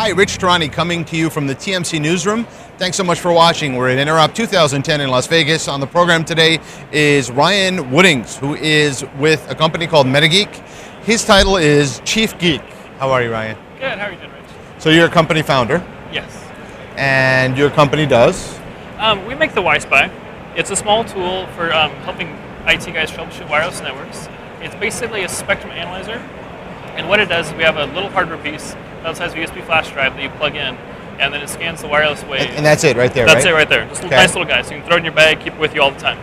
Hi, Rich Tehrani coming to you from the TMC Newsroom. Thanks so much for watching. We're at Interop 2010 in Las Vegas. On the program today is Ryan Woodings, who is with a company called Metageek. His title is Chief Geek. How are you, Ryan? Good. How are you doing, Rich? So you're a company founder. Yes. And your company does? We make the Wi-Spy. It's a small tool for helping IT guys troubleshoot wireless networks. It's basically a spectrum analyzer. And what it does is we have a little hardware piece that has a USB flash drive that you plug in, and then it scans the wireless wave. And that's it right there, That's right? it right there. Just a nice little guy. So you can throw it in your bag, keep it with you all the time.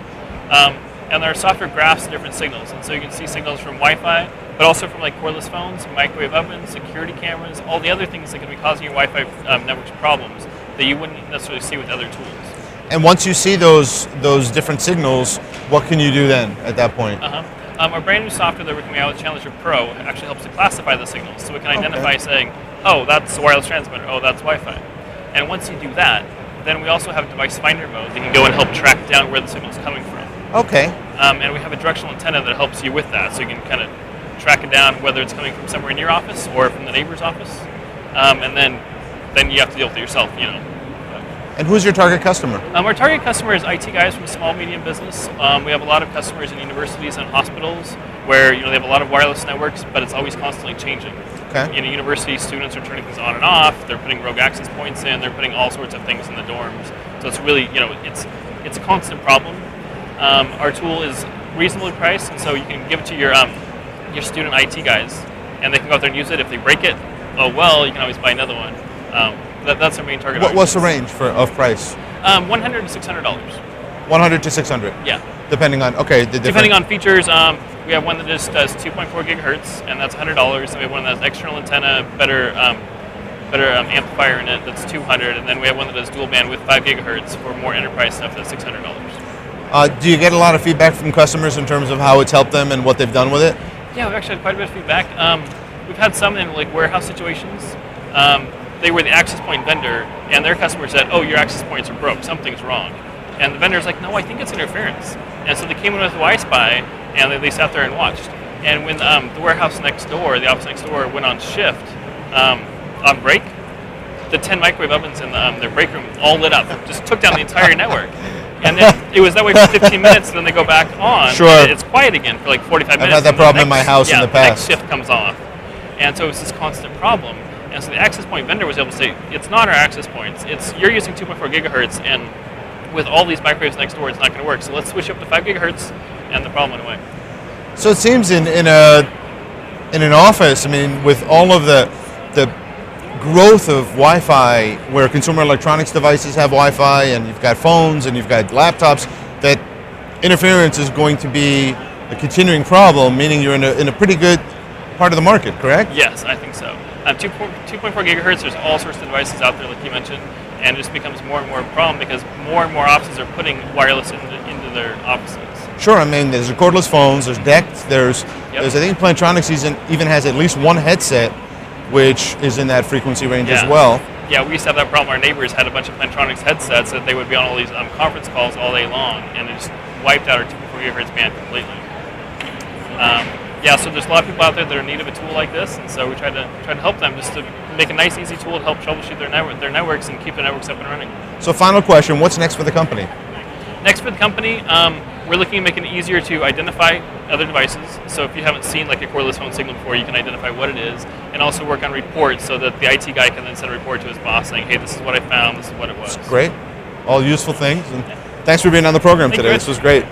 And there are software graphs of different signals. And so you can see signals from Wi-Fi, but also from like cordless phones, microwave ovens, security cameras, all the other things that can be causing your Wi-Fi networks problems that you wouldn't necessarily see with other tools. And once you see those different signals, what can you do then at that point? Our brand new software that we're coming out with, Challenger Pro, actually helps to classify the signals. So we can identify saying, oh, that's a wireless transmitter, oh, that's Wi-Fi. And once you do that, then we also have device finder mode that can go and help track down where the signal is coming from. Okay. And we have a directional antenna that helps you with that, so you can kind of track it down whether it's coming from somewhere in your office or from the neighbor's office. And then you have to deal with it yourself, you know. And who's your target customer? Our target customer is IT guys from small, medium business. We have a lot of customers in universities and hospitals where they have a lot of wireless networks, but it's always constantly changing. Okay. University students are turning things on and off. They're putting rogue access points in. They're putting all sorts of things in the dorms. So it's really, it's a constant problem. Our tool is reasonably priced, and so you can give it to your student IT guys, and they can go out there and use it. If they break it, oh well, you can always buy another one. That's our main target audience. What's the range of price? $100 to $600. $100 to $600. Yeah. Depending on depending on features, we have one that just does 2.4 gigahertz, and that's $100. And we have one that has external antenna, better amplifier in it, that's $200. And then we have one that does dual band with 5 gigahertz for more enterprise stuff, that's $600. Do you get a lot of feedback from customers in terms of how it's helped them and what they've done with it? Yeah, we've actually had quite a bit of feedback. We've had some in like warehouse situations. They were the access point vendor, and their customer said, oh, your access points are broke, something's wrong. And the vendor's like, no, I think it's interference. And so they came in with Wi-Spy, and they sat there and watched. And when the warehouse next door, the office next door, went on shift, on break, the 10 microwave ovens in their break room all lit up, just took down the entire network. And then it was that way for 15 minutes, and then they go back on. Sure. And it's quiet again for like 45 minutes. I've had that problem in my house in the past. The next shift comes off. And so it's this constant problem. And so the access point vendor was able to say, it's not our access points. You're using 2.4 gigahertz, and with all these microwaves next door, it's not going to work. So let's switch up to 5 gigahertz, and the problem went away. So it seems in an office, I mean, with all of the growth of Wi-Fi, where consumer electronics devices have Wi-Fi, and you've got phones and you've got laptops, that interference is going to be a continuing problem, meaning you're in a pretty good part of the market, correct? Yes, I think so. 2.4 gigahertz, there's all sorts of devices out there, like you mentioned, and it just becomes more and more a problem because more and more offices are putting wireless into their offices. Sure, I mean, there's cordless phones, there's DECT, there's I think Plantronics even has at least one headset which is in that frequency range as well. Yeah, we used to have that problem. Our neighbors had a bunch of Plantronics headsets that they would be on all these conference calls all day long, and it just wiped out our 2.4 gigahertz band completely. So there's a lot of people out there that are in need of a tool like this, and so we try to help them just to make a nice, easy tool to help troubleshoot their networks and keep their networks up and running. So final question, what's next for the company? Next for the company, we're looking at making it easier to identify other devices. So if you haven't seen like a cordless phone signal before, you can identify what it is, and also work on reports so that the IT guy can then send a report to his boss saying, hey, this is what I found, this is what it was. Great. All useful things. And thanks for being on the program today. This was great.